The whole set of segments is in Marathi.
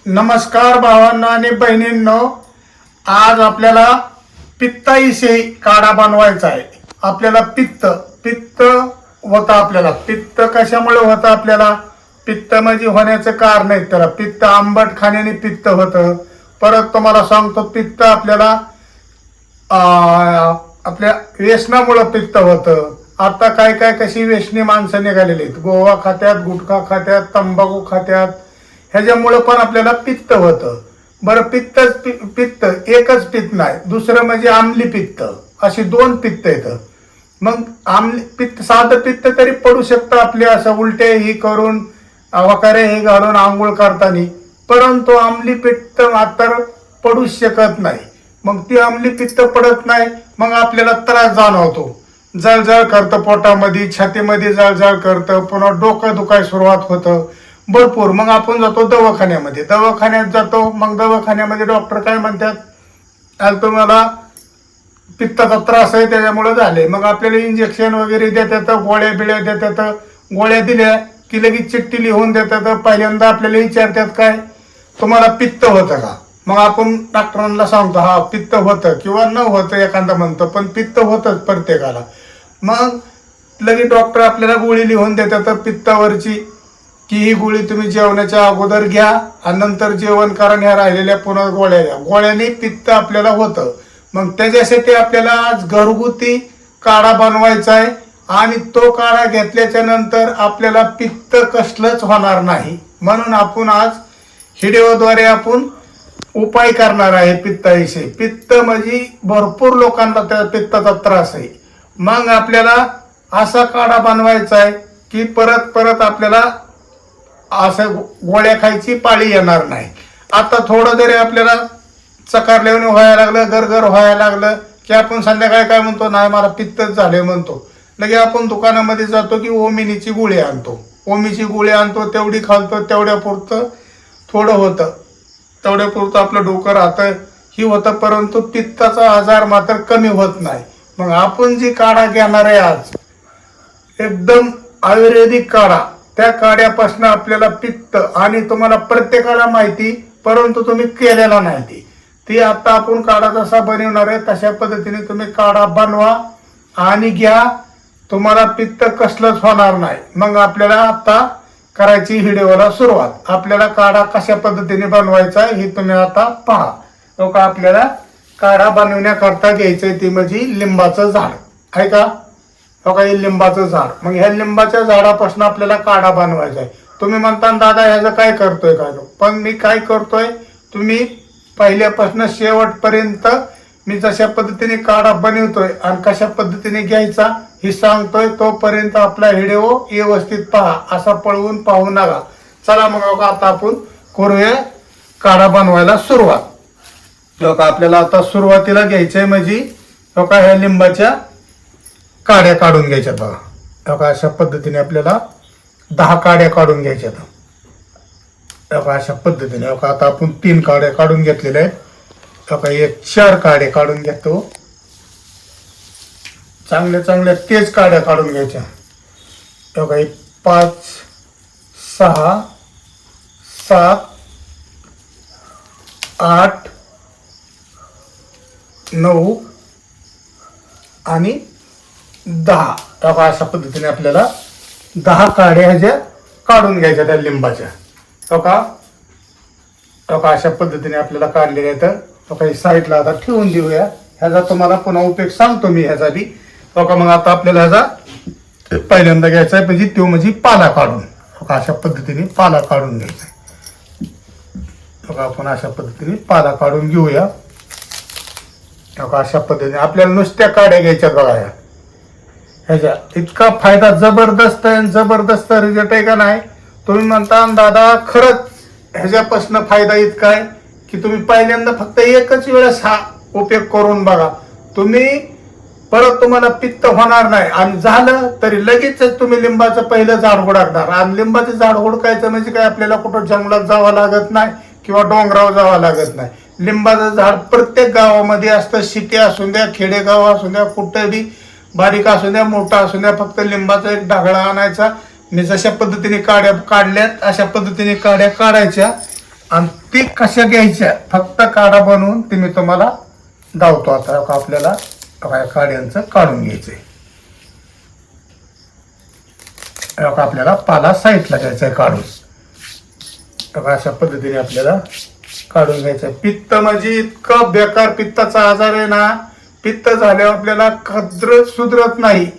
नमस्कार भावांनो आणि बहिणींनो, आज आपल्याला पित्ताविषयी काढा बनवायचा आहे. आपल्याला पित्त होतं. आपल्याला पित्त कशामुळे होतं? आपल्याला पित्त म्हणजे होण्याचं कारण आहे. त्याला पित्त आंबट खाण्याने पित्त होतं. परत तुम्हाला सांगतो, पित्त आपल्याला आपल्या व्यसनामुळे पित्त होतं. आता काय कशी व्यसनी माणसं निघालेली आहेत. गोवा खात्यात, गुटखा खात्यात, तंबाखू खात्यात. ह्याच्यामुळे पण आपल्याला पित्त होतं. बरं, पित्त एकच पित्त नाही, दुसरं म्हणजे आम्ली पित्त. अशी दोन पित्त येतं. मग आम्ली पित्त, साधं पित्त तरी पडू शकतं आपले, असं उलटे ही करून वकारे हे घालून आंघोळ करताना. परंतु आम्ली पित्त मात्र पडूच शकत नाही. मग ती आम्ली पित्त पडत नाही, मग आपल्याला त्रास जाणवतो. जळजळ करतं पोटामध्ये, छातीमध्ये जळजळ करतं, पुन्हा डोकं दुखायला सुरुवात होतं भरपूर. मग आपण जातो दवाखान्यात जातो. मग दवाखान्यामध्ये डॉक्टर काय म्हणतात, तुम्हाला पित्ताचा त्रास आहे त्याच्यामुळे झाले. मग आपल्याला इंजेक्शन वगैरे देतात, गोळ्या बिळ्या देतात. गोळ्या दिल्या की लगेच चिठ्ठी लिहून देतात. पहिल्यांदा आपल्याला विचारतात, काय तुम्हाला पित्त होतं का? मग आपण डॉक्टरांना सांगतो, हा पित्त होतं, किंवा न होतं एखादा म्हणतो, पण पित्त होतच प्रत्येकाला. मग लगेच डॉक्टर आपल्याला गोळी लिहून देतात पित्तावरची, की ही गोळी तुम्ही जेवणाच्या अगोदर घ्या आणि नंतर जेवण करा. ह्या राहिलेल्या पुन्हा गोळ्या घ्या. गोळ्याने पित्त आपल्याला होतं. मग त्याच्यासाठी आपल्याला आज घरगुती काढा बनवायचा आहे. आणि तो काढा घेतल्याच्या नंतर आपल्याला पित्त कसलंच होणार नाही. म्हणून आपण आज व्हिडिओद्वारे आपण उपाय करणार आहे पित्ताविषयी. पित्त म्हणजे भरपूर लोकांना त्या पित्ताचा त्रास आहे. मग आपल्याला असा काढा बनवायचा आहे की परत आपल्याला असं गोळ्या खायची पाळी येणार नाही. आता थोडं जरी आपल्याला चकारल्याने व्हायला लागलं, गरगर व्हायला लागलं की आपण संध्याकाळी काय म्हणतो, नाही मला पित्तच झाले म्हणतो. लगे आपण दुकानामध्ये जातो की ओमिनीची गोळी आणतो. ओमीची गोळी आणतो, तेवढी खालतो, तेवढ्यापुरतं थोडं होतं, तेवढ्यापुरतं आपलं डोकं राहतं, ही होतं. परंतु पित्ताचा आजार मात्र कमी होत नाही. मग आपण जी काढा घेणार आहे आज, एकदम आयुर्वेदिक काढा. त्या काढ्यापासून आपल्याला पित्त, आणि तुम्हाला प्रत्येकाला माहिती, परंतु तुम्ही केलेला नाही ती आता आपण काढा जसा बनवणार आहे तशा पद्धतीने तुम्ही काढा बनवा आणि घ्या. तुम्हाला पित्त कसलंच होणार नाही. मग आपल्याला आता करायची व्हिडिओला सुरुवात. आपल्याला काढा कशा पद्धतीने बनवायचा हे तुम्ही आता पहा. तो का आपल्याला काढा बनवण्याकरता घ्यायचंय ती म्हणजे लिंबाचं झाड आहे का? काही लिंबाचं झाड. मग ह्या लिंबाच्या झाडापासून आपल्याला काढा बनवायचा आहे. तुम्ही म्हणता, दादा ह्याचं काय करतोय काय? पण मी काय करतोय, तुम्ही पहिल्यापासून शेवटपर्यंत मी जशा पद्धतीने काढा बनवतोय आणि कशा पद्धतीने घ्यायचा हे सांगतोय, तोपर्यंत आपला व्हिडिओ व्यवस्थित पहा. असा पळवून पाहू नका. चला मग आता आपण करूया काढा बनवायला सुरुवात. आपल्याला आता सुरुवातीला घ्यायचंय म्हणजे ह्या लिंबाच्या काड्या काढून घ्यायच्यात बघा. अशा पद्धतीने आपल्याला 10 काड्या काढून घ्यायच्यात. अशा पद्धतीने आता आपण 3 काड्या काढून घेतलेल्या आहेत. एक 4 काड्या काढून घेतो. चांगल्या तेज काड्या काढून घ्यायच्या. 5 6 7 8 9 आणि 10. अशा पद्धतीने आपल्याला 10 काड्या ह्याच्या काढून घ्यायच्या त्या लिंबाच्या. अशा पद्धतीने आपल्याला काढलेल्या आहेत. काही साईडला आता ठेवून देऊया. ह्याचा तुम्हाला पुन्हा उपयोग सांगतो मी ह्याचा बी. मग आता आपल्याला ह्याचा पहिल्यांदा घ्यायचा आहे म्हणजे तो म्हणजे पाला काढून. अशा पद्धतीने पाला काढून घ्यायचा. आपण अशा पद्धतीने पाला काढून घेऊया. अशा पद्धतीने आपल्याला नुसत्या काड्या घ्यायच्यात बघा. ह्याच्या इतका फायदा जबरदस्त आहे, जबरदस्त रिझल्ट आहे का नाही? तुम्ही म्हणता, दादा खरंच ह्याच्यापासून फायदा इतका आहे की तुम्ही पहिल्यांदा फक्त एकच वेळेस हा उपयोग करून बघा. परत तुम्हाला पित्त होणार नाही. आणि झालं तरी लगेच तुम्ही लिंबाचं पहिलं झाड हुडकणार. आणि लिंबाचं झाड हुडकायचं म्हणजे काय, आपल्याला कुठं जंगलात जावं लागत नाही किंवा डोंगरावर जावं लागत नाही. लिंबाचं झाड प्रत्येक गावामध्ये असतं. सिटी असू द्या, खेडेगाव असू द्या, कुठं बी, बारीक असू द्या, मोठा असू द्या, फक्त लिंबाचा एक ढागळा आणायचा. मी जशा पद्धतीने काड्या काढल्यात अशा पद्धतीने काड्या काढायच्या आणि ती कशा घ्यायच्या फक्त काढा बनवून ते मी तुम्हाला दावतो. आता आपल्याला काड्यांचं काढून घ्यायचंय. आपल्याला पाला साईडला घ्यायचा आहे काढून. अशा पद्धतीने आपल्याला काढून घ्यायचं. पित्त म्हणजे इतकं बेकार पित्ताचा आजार आहे ना. पित्त झाल्यावर आपल्याला सुधरत नाही.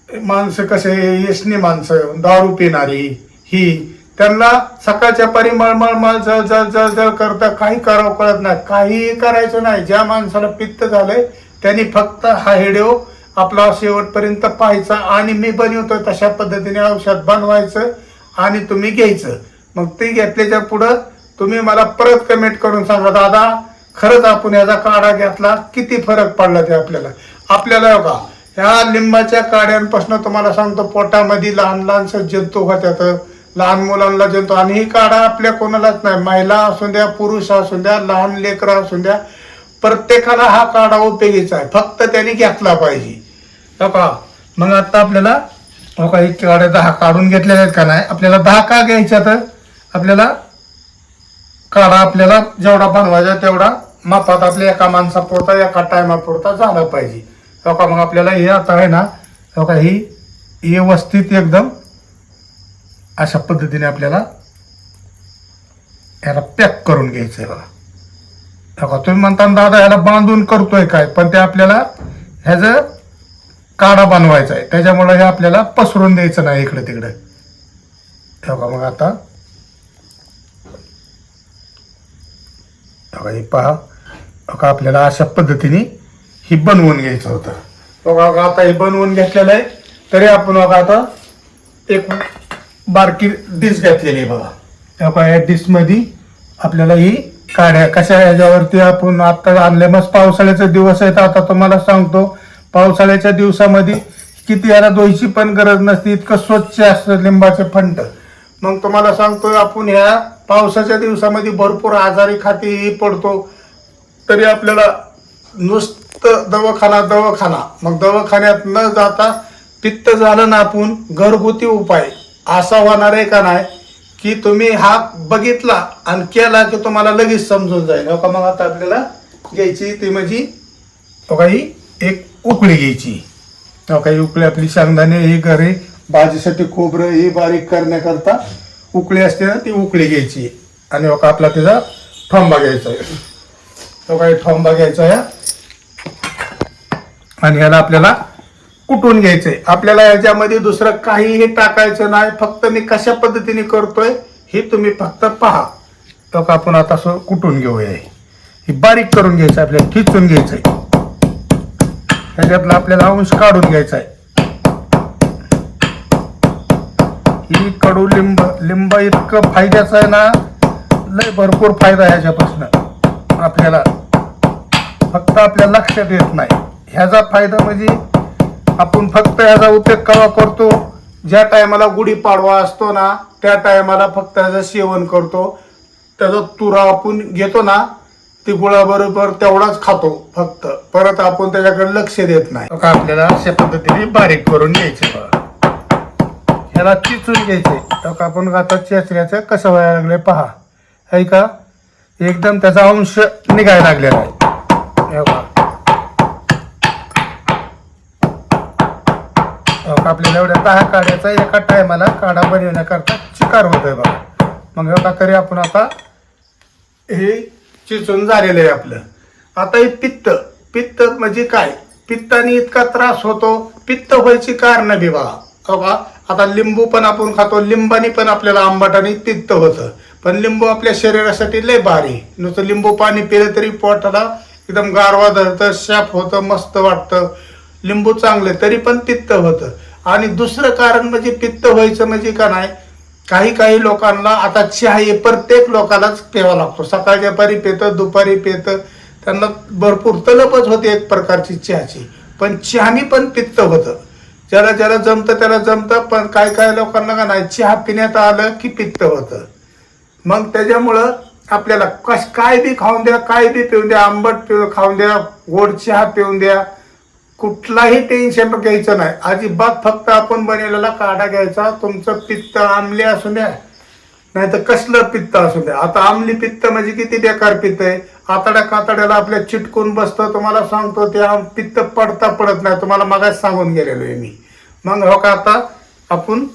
माणसं कसे यशनी माणसं दारू पिणारी ही त्यांना सकाळच्या परी मळमळ जळ जळ जळ जळ करता काही करावं कळत नाही. काहीही करायचं नाही. ज्या माणसाला पित्त झालंय त्यांनी फक्त हा व्हिडिओ आपला शेवटपर्यंत पाहायचा आणि मी बनवतोय तशा पद्धतीने औषध बनवायचं आणि तुम्ही घ्यायचं. मग ते घेतल्याच्या पुढं तुम्ही मला परत कमेंट करून सांगा दादा खरंच आपण याचा काढा घेतला किती फरक पडला ते आपल्याला का ह्या लिंबाच्या काड्यांपासून तुम्हाला सांगतो पोटामध्ये लहान लहान जंतू होत्यात. लहान मुलांना जंतू आणि ही काढा आपल्या कोणालाच नाही. महिला असू द्या पुरुष असू द्या लहान लेकरं असू द्या प्रत्येकाला हा काढा उपयोगीचा आहे. फक्त त्यांनी घेतला पाहिजे. का मग आता आपल्याला ही काढे 10 काढून घेतलेले आहेत का नाही. आपल्याला 10 का घ्यायच्या तर आपल्याला काढा आपल्याला जेवढा बनवायचा तेवढा मापात आपल्या एका माणसापुरता एका टायमापुरता झाला पाहिजे. का मग आपल्याला हे आता आहे ना ही व्यवस्थित एकदम अशा पद्धतीने आपल्याला याला पॅक करून घ्यायचं आहे बघा. तुम्ही म्हणता दादा याला बांधून करतोय काय पण ते आपल्याला ह्याचं काढा बनवायचा आहे त्याच्यामुळे हे आपल्याला पसरून द्यायचं नाही इकडे तिकडे. मग आता हे पहा आपल्याला अशा पद्धतीने ही बनवून घ्यायचं होतं. बघा आता हे बनवून घेतलेलं आहे. तरी आपण आता एक बारकी डिश घेतलेली आहे बघा. या डिशमध्ये आपल्याला ही काढ्या कशा याच्यावरती आपण आता आणले. मग पावसाळ्याचे दिवस आहेत. आता तुम्हाला सांगतो पावसाळ्याच्या दिवसामध्ये किती याला धुवायची पण गरज नसते. इतकं स्वच्छ असतं लिंबाचे फंट. मग तुम्हाला सांगतोय आपण ह्या पावसाच्या दिवसामध्ये भरपूर आजारी खाती पडतो. तरी आपल्याला नुसतं दवाखाना मग दवाखान्यात न जाता पित्त झालं ना आपण घरगुती उपाय असा होणार आहे का नाही की तुम्ही हा बघितला आणि केला की तुम्हाला लगेच समजून जाईल. मग आता आपल्याला घ्यायची ती म्हणजे ही एक उकळी घ्यायची. काही उकळी आपली शेंगदाणे ही घरी भाजीसाठी खोबरं ही बारीक करण्याकरता उकळी असते ना ती उकळी घ्यायची. आणि आपला त्याचा ठोंबा घ्यायचा आहे. काही ठोंबा घ्यायचा आहे आणि ह्याला आपल्याला कुटून घ्यायचंय. आपल्याला याच्यामध्ये दुसरं काहीही टाकायचं नाही. फक्त मी कशा पद्धतीने करतोय हे तुम्ही फक्त पहा. आपण आता असं कुटून घेऊया. हे बारीक करून घ्यायचं आपल्याला ठिचून घ्यायचंय. ह्याच्यातला आपल्याला अंश काढून घ्यायचा आहे. ही कडू लिंब इतकं फायद्याचं आहे ना. लय भरपूर फायदा ह्याच्यापासून आपल्याला फक्त आपल्या लक्षात येत नाही. ह्याचा फायदा म्हणजे आपण फक्त ह्याचा उपयोग केव्हा करतो ज्या टायमाला गुढीपाडवा असतो ना त्या टायमाला फक्त ह्याचं सेवन करतो. त्याचा तुरा आपण घेतो ना ती गुळाबरोबर तेवढाच खातो फक्त. परत आपण त्याच्याकडे लक्ष देत नाही. आपल्याला अशा पद्धतीने बारीक करून घ्यायचे बघा. ह्याला चिचून घ्यायचे. आपण आता चेचण्याचं कसं व्हायला लागले पहा. आहे का एकदम त्याचा अंश निघायला लागलेला आहे. आपल्याला एवढ्या 10 काढ्याचा एका टायमाला काढा बनवण्याकरता चिकार होतोय बघा. मग एका तरी आपण आता हे चिचून झालेलं आहे आपलं. आता हे पित्त म्हणजे काय. पित्ताने इतका त्रास होतो. पित्त व्हायची कारण बी बघा. आता लिंबू पण आपण खातो. लिंबाने पण आपल्याला आंबट आणि पित्त होतं. पण लिंबू आपल्या शरीरासाठी लय भारी. नुसतं लिंबू पाणी पिलं तरी पोटाला एकदम गारवा धरतं शाप होतं मस्त वाटतं. लिंबू चांगले तरी पण पित्त होतं. आणि दुसरं कारण म्हणजे पित्त व्हायचं म्हणजे का नाही काही लोकांना आता चहा हे प्रत्येक लोकांनाच प्यावा लागतो. सकाळच्या पारी पेतं दुपारी पेतं. त्यांना भरपूर तलपच होते एक प्रकारची चहाची. पण चहानी पण पित्त होतं. ज्याला जमतं त्याला जमतं. पण काही लोकांना का नाही चहा पिण्यात आलं की पित्त होतं. मग त्याच्यामुळं आपल्याला काय बी खाऊन द्या काय बी पिऊन द्या. आंबट खाऊन द्या गोड चहा पिऊन द्या. कुठलाही टेन्शन घ्यायचं नाही अजिबात. फक्त आपण बनवलेला काढा घ्यायचा. तुमचं पित्त आंबले असू द्या नाही तर कसलं पित्त असू द्या. आता आमली पित्त म्हणजे किती बेकार पित्त आहे. आतड्या कातड्याला आपल्या चिटकून बसतं. तुम्हाला सांगतो ते पित्त पडता पडत नाही. तुम्हाला मगाच सांगून गेलेलो आहे मी. मग हो का आता आपण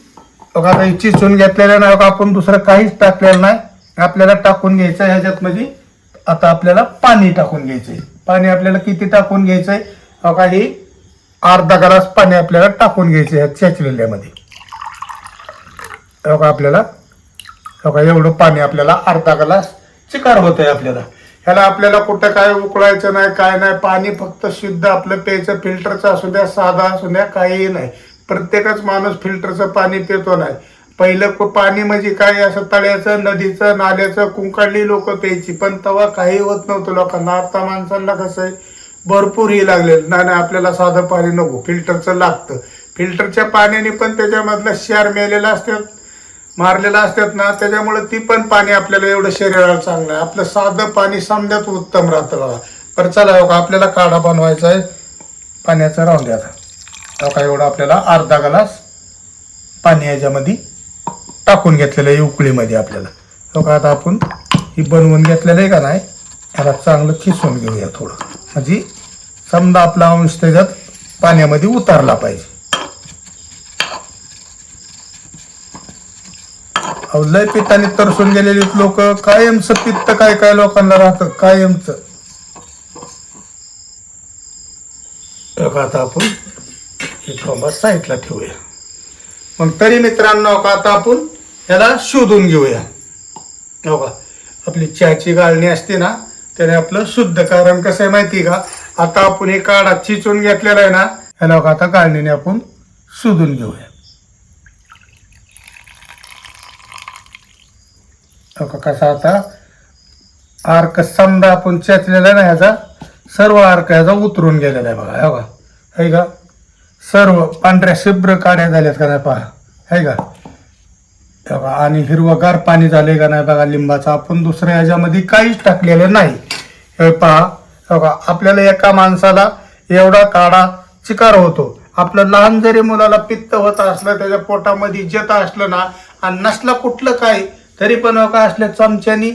बघा आता चिचून घेतलेलं नाही. आपण दुसरं काहीच टाकलेलं नाही. आपल्याला टाकून घ्यायचं ह्याच्यात म्हणजे आता आपल्याला पाणी टाकून घ्यायचंय. पाणी आपल्याला किती टाकून घ्यायचंय बघा, ही अर्धा ग्लास पाणी आपल्याला टाकून घ्यायचं ह्या चेचलेल्यामध्ये. बघा आपल्याला बघा एवढं पाणी आपल्याला अर्धा ग्लास चिकार होत आहे आपल्याला. ह्याला आपल्याला कुठं काय उकळायचं नाही, काय नाही. पाणी फक्त शुद्ध आपलं प्यायचं. फिल्टरचं असू द्या, साधा असू द्या, काहीही नाही. प्रत्येकच माणूस फिल्टरचं पाणी पितो नाही. पहिलं पाणी म्हणजे काय असं तळ्याचं, नदीचं, नाल्याचं कुंकाडली लोक प्यायची. पण तेव्हा काही होत नव्हतं लोकांना. आता माणसांना कसं आहे भरपूर ही लागले. नाही आपल्याला साधं पाणी नको, फिल्टरचं लागतं. फिल्टरच्या पाण्याने पण त्याच्यामधलं क्षार मेलेला असतात, मारलेला असतात ना, त्याच्यामुळे ती पण पाणी आपल्याला एवढं शरीराला चांगलं आहे. आपलं साधं पाणी समजात उत्तम राहतं बघा. बरं चला हो का आपल्याला काढा बनवायचा आहे पाण्याचा. राहून द्या हो का. एवढं आपल्याला अर्धा ग्लास पाणी याच्यामध्ये टाकून घेतलेलं आहे उकळीमध्ये आपल्याला. हो का आता आपण ही बनवून घेतलेलं आहे का नाही, ह्याला चांगलं खिसून घेऊया थोडं. म्हणजे समजा आपला अंश त्याच्यात पाण्यामध्ये उतारला पाहिजे. लय पित्ताने तरसून गेलेली लोक, कायमचं पित्त काय काय लोकांना राहतं कायमचं. आता आपण हे थोडं साईडला ठेवूया. मग तरी मित्रांनो का आता आपण ह्याला शोधून घेऊया. हो का आपली चहाची गाळणी असते ना, त्याने आपलं शुद्ध. कारण कसं आहे माहिती का, आता आपण हे काढा चिचून घेतलेला आहे ना, ह्याला आता गाळणीने आपण शोधून घेऊया. हो का कसा आता आर्क समजा आपण चेचलेला आहे ना, ह्याचा सर्व आर्क ह्याचा उतरून गेलेला आहे बघा. हो का आहे का, सर्व पांढऱ्या शुभ्र काड्या झाल्यात का नाही पहा, आहे का. आणि हिरवगार पाणी झाले का नाही बघा लिंबाचं. आपण दुसऱ्या ह्याच्यामध्ये काहीच टाकलेलं नाही. हे पहा बघा आपल्याला एका माणसाला एवढा काढा चिकार होतो. आपलं लहान जरी मुलाला पित्त होत असलं, त्याच्या पोटामध्ये जत असलं ना, आणि नसलं कुठलं काही तरी पण का असल्या चमच्यानी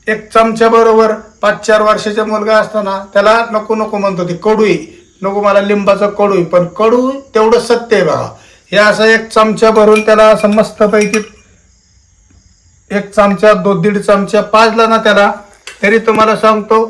एक चमच्या बरोबर 5-4 वर्षाचा मुलगा असताना त्याला नको नको म्हणतो, ते कडू आहे नको मला लिंबाचं कडू आहे. पण कडू तेवढं सत्य आहे बघा. हे असं एक चमचा भरून त्याला असं मस्तपैकी 1 चमचा 2-1.5 चमचा पाजला ना त्याला, तरी तुम्हाला सांगतो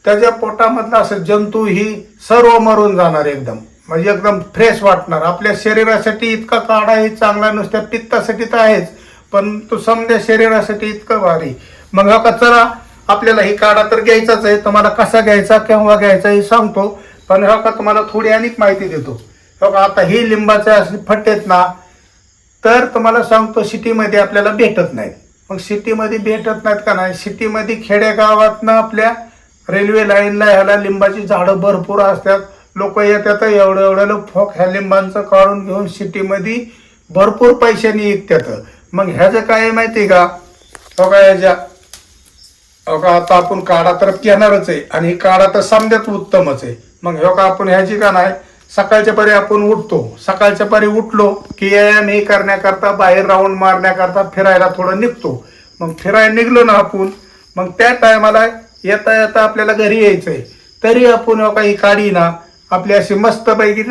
त्याच्या पोटामधला असं जंतू ही सर्व मरून जाणार एकदम. म्हणजे एकदम फ्रेश वाटणार. आपल्या शरीरासाठी इतका काढा ही चांगला, नुसत्या पित्तासाठी तर आहेच, पण तो समजा शरीरासाठी इतकं भारी. मग हा चला आपल्याला ही काढा तर घ्यायचाच आहे. तुम्हाला कसा घ्यायचा केव्हा घ्यायचा हे सांगतो, पण हा का तुम्हाला थोडी अनेक माहिती देतो. हो का आता ही लिंबाचे असे फट्टेत ना, तर तुम्हाला सांगतो सिटीमध्ये आपल्याला भेटत नाहीत. मग सिटीमध्ये भेटत नाहीत का नाही, सिटीमध्ये खेडेगावातनं आपल्या रेल्वे लाईनला ह्याला लिंबाची झाडं भरपूर असतात. लोक येतात एवढं फोक ह्या लिंबांचं काढून घेऊन सिटीमध्ये भरपूर पैशांनी विकतात. मग ह्याचं काय माहिती का, हो का ह्याच्या हो का आता आपण काढा तर घेणारच आहे, आणि ही काढा तर समजाच उत्तमच आहे. मग हो का आपण ह्याची का नाही सकाळच्या परी आपण उठतो, सकाळच्या परी उठलो की व्यायाम हे करण्याकरता बाहेर राऊंड मारण्याकरता फिरायला थोडं निघतो. मग फिरायला निघलो ना आपण, मग त्या टायमाला येता येता आपल्याला घरी यायचंय, तरी आपण हो का ही काढी ना आपली अशी मस्तपैकी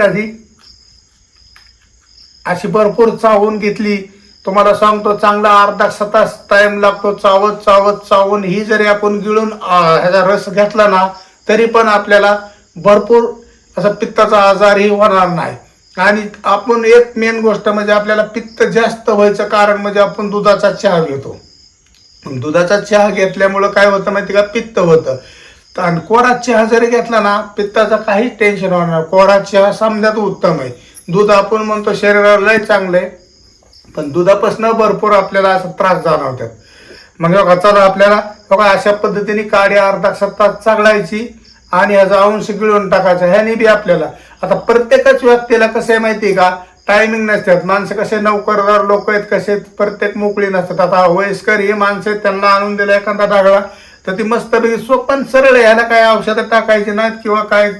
अशी भरपूर चावून घेतली. तुम्हाला सांगतो चांगला अर्धा तास टाइम लागतो चावत चावत चावून. ही जरी आपण गिळून ह्याचा रस घेतला ना, तरी पण आपल्याला भरपूर असं पित्ताचा आजारही होणार नाही. आणि आपण एक मेन गोष्ट म्हणजे आपल्याला पित्त जास्त व्हायचं कारण म्हणजे आपण दुधाचा चहा घेतो. दुधाचा चहा घेतल्यामुळं काय होतं माहिती का, पित्त होतं. आणि कोरा चहा जरी घेतला ना, पित्ताचा काहीच टेन्शन होणार. कोरा चहा समजात उत्तम आहे. दूध आपण म्हणतो शरीराला लय चांगलं आहे, पण दुधापासून भरपूर आपल्याला असं त्रास जाणवतात. मग बघा चला आपल्याला बघा अशा पद्धतीने काडी अर्धा तास चागळायची आणि ह्याचा अंश गिळून टाकायचा. ह्याने बी आपल्याला आता प्रत्येकच व्यक्तीला कसं आहे माहिती का, टायमिंग नसतात. माणसं कसे नोकरदार लोक आहेत, कसे प्रत्येक मोकळी नसतात. आता वयस्कर ही माणसं आहेत, त्यांना आणून दिला एखादा डागळा तर ती मस्तपैकी सोपन सरळ आहे. ह्याला काय औषधं टाकायची नाहीत किंवा काय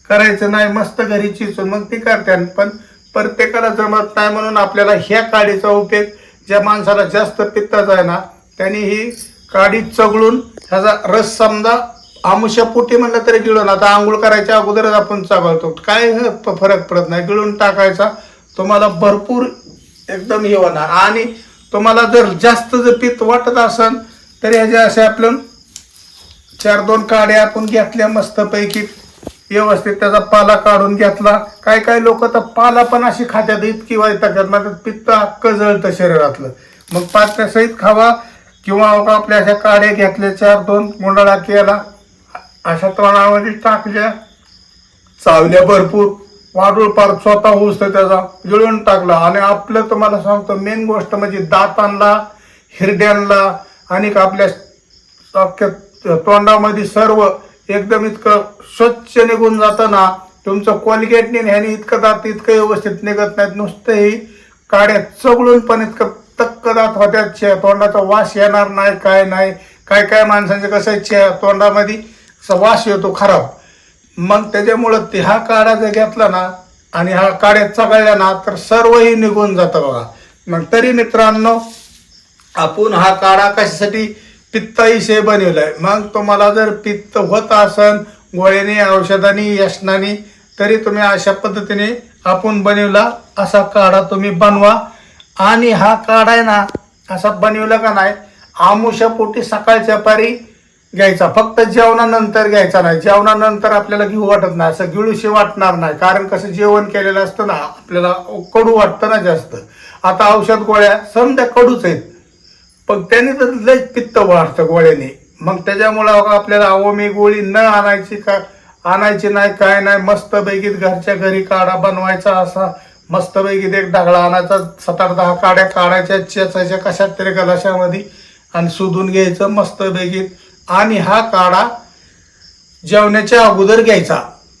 करायचं नाही, मस्त घरी चिचून मग ती करतात. पण प्रत्येकाला जमत नाही, म्हणून आपल्याला ह्या काडीचा उपयोग ज्या माणसाला जास्त पित्ताचा आहे ना त्यांनी ही काडी चगळून ह्याचा रस समजा आमुष्यापोटी म्हणलं तरी गिळून, आता आंघोळ करायच्या अगोदरच आपण चगळतो, काय फरक पडत नाही, गिळून टाकायचा. तुम्हाला भरपूर एकदम हे होणार. आणि तुम्हाला जर जास्त जर पित्त वाटत असेल तरी ह्याच्या असे आपण 4-2 काड्या आपण घेतल्या मस्तपैकी व्यवस्थित त्याचा पाला काढून घेतला. काय लोक तर पाला पण अशी खात्यात, इतकी वैतागतात, म्हणजे पित्त अख्खं जळतं शरीरातलं. मग पात्यासहित खावा किंवा आपल्या अशा काड्या घेतल्या 4-2 मुंडाळा केला, अशा तोंडामध्ये टाकल्या, चावल्या भरपूर, वाढूळ पार स्वतः होऊस त्याचा गिळून टाकला. आणि आपलं तुम्हाला सांगतो मेन गोष्ट म्हणजे दातांना, हिरड्यांना आणि आपल्या अख्ख्या तोंडामध्ये सर्व एकदम इतकं स्वच्छ निघून जातं ना. तुमचं कोलगेटने ह्याने इतकं दात इतकं व्यवस्थित निघत नाहीत. नुसतं ही काड्या चगळून पण इतकं तक्क दात होत्यात, तोंडाचा वास येणार नाही, काय नाही. काय माणसांचे कसं तोंडामध्ये असा वास येतो खराब. मग त्याच्यामुळं ते हा काढा जर घेतला ना आणि हा काड्या चगळल्या ना तर सर्वही निघून जातं बघा. मग तरी मित्रांनो आपण हा काढा कशासाठी पित्ताविषयी बनवलाय. मग तुम्हाला जर पित्त होत असेल गोळ्याने, औषधाने, यशनाने, तरी तुम्ही अशा पद्धतीने आपण बनवला असा काढा तुम्ही बनवा. आणि हा काढा आहे ना असा बनवला का नाही, आमुष्यापोटी सकाळच्या पारी घ्यायचा, फक्त जेवणानंतर घ्यायचा नाही. जेवणानंतर आपल्याला घेऊ वाटत नाही, असं गिळूशी वाटणार नाही, कारण कसं जेवण केलेलं असतं ना, आपल्याला कडू वाटतं ना जास्त. आता औषध गोळ्या समजा कडूच आहेत, पण त्याने तर लय पित्त वाढतं गोळ्याने. मग त्याच्यामुळं आपल्याला अवमी गोळी न आणायची नाही, काय नाही. मस्तपैकी घरच्या घरी काढा बनवायचा, असा मस्तपैकी एक ढगळा आणायचा, 7-8-10 काड्या काढायच्या, चेचायच्या कशात तरी गलाशामध्ये आणि शोधून घ्यायचं मस्तपैकी. आणि हा काढा जेवणाच्या अगोदर घ्यायचा.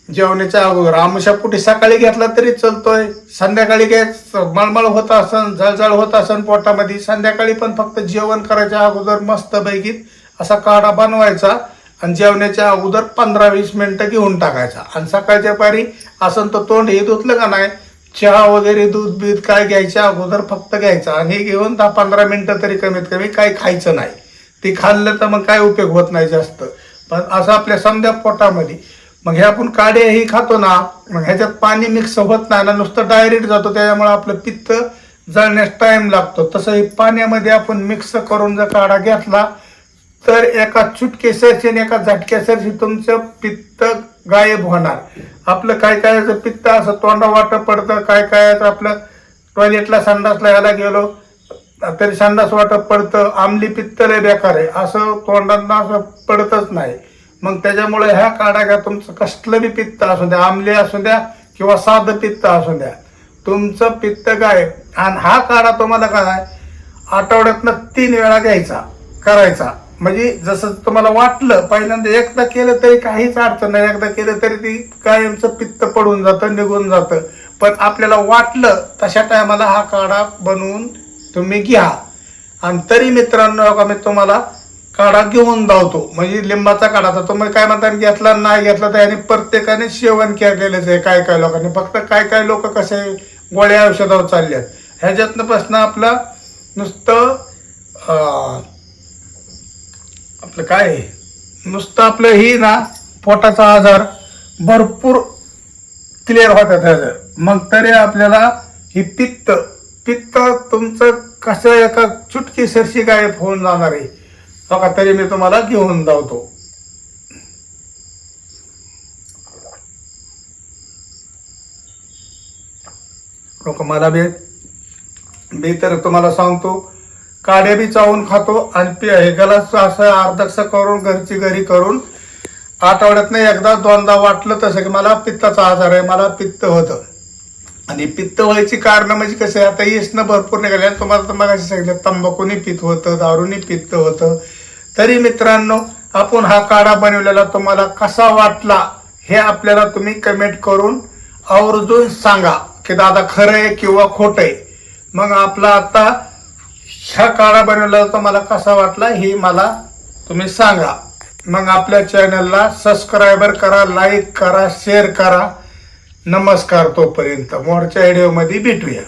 जेवणाच्या अगोदर आमुष्यापोटी सकाळी घेतला तरी चालतोय, संध्याकाळी घ्यायचं. मळमळ होत असन, जळजळ होत असन पोटामध्ये, संध्याकाळी पण फक्त जेवण करायच्या अगोदर मस्तपैकी असा काढा बनवायचा आणि जेवणाच्या अगोदर 15-20 मिनिटं घेऊन टाकायचा. आणि सकाळच्या पारी असं तर तोंड हे धुतलं का नाही, चहा वगैरे दूध बीध काय घ्यायच्या अगोदर फक्त घ्यायचा. आणि हे घेऊन 10-15 मिनिटं तरी कमीत कमी काही खायचं नाही. ते खाल्लं तर मग काय उपयोग होत नाही जास्त, पण असं आपल्या समजा पोटामध्ये. मग हे आपण काढे ही खातो ना, मग ह्याच्यात पाणी मिक्स होत नाही ना, नुसतं डायरेक्ट जातो, त्याच्यामुळे आपलं पित्त जळण्यास टाइम लागतो. तसं हे पाण्यामध्ये आपण मिक्स करून जर काढा घेतला तर एका चुटकेसरची आणि एका झटकेसरची तुमचं पित्त गायब होणार. आपलं काय पित्त असं तोंडा वाटत पडतं, काय आपलं टॉयलेटला संडासला यायला गेलो तरी संडास वाटत पडतं, आमली पित्त लय बेकार आहे, असं तोंडांना असं पडतच नाही. मग त्याच्यामुळे ह्या काढा घ्या, तुमचं कसलं बी पित्त असू द्या, आमले असू द्या किंवा साधं पित्त असू द्या, तुमचं पित्त गायब. आणि हा काढा तुम्हाला काय आठवड्यातनं 3 वेळा घ्यायचा करायचा. म्हणजे जसं तुम्हाला वाटलं, पहिल्यांदा एकदा केलं तरी काहीच अडचण नाही, एकदा केलं तरी ती कायमचं पित्त पडून जातं, निघून जातं. पण आपल्याला वाटलं तशा टायमाला हा काढा बनवून तुम्ही घ्या. आणि तरी मित्रांनो मी तुम्हाला काढा घेऊन धावतो, म्हणजे लिंबाचा काढा. तर तुम्ही काय म्हणता घेतला नाही घेतला तर याने प्रत्येकाने सेवन केलेलंच आहे. काय लोकांनी, फक्त काय लोक कसे गोळ्या औषधावर चालल्यात, ह्याच्यातनं प्रश्न आपला नुसतं आपलं काय नुसतं आपलं ही ना पोटाचा आजार भरपूर क्लिअर होतात ह्याचं. मग तरी आपल्याला ही पित्त तुमचं कसं एका चुटकी सरशी गायब होऊन जाणार आहे बघा. तरी मी तुम्हाला घेऊन धावतो. लोक मला मी तर तुम्हाला सांगतो, काड्या बी चावून खातो आणि हे गलास असं अर्धक्ष करून घरची घरी करून आठवड्यातनं एकदा 2दा वाटलं तसं की मला पित्ताचा आजार आहे, मला पित्त होतं. आणि पित्त व्हायची कारण म्हणजे कसं आहे, आता येसनं भरपूर निघाले. तुम्हाला तर मगाशी सांगितलं तंबाखूनी पित्त होतं, दारूनी पित्त होतं. तरी मित्रांनो आपण हा काढा बनवलेला तुम्हाला कसा वाटला हे आपल्याला तुम्ही कमेंट करून आवर्जून सांगा की दादा खरं आहे किंवा खोटं आहे. मग आपला आता हा काढा बनवलेला तुम्हाला कसा वाटला हे मला तुम्ही सांगा. मग आपल्या चॅनलला सबस्क्राईबर करा, लाईक करा, शेअर करा. नमस्कार. तोपर्यंत मोरच्या व्हिडिओमध्ये भेटूया.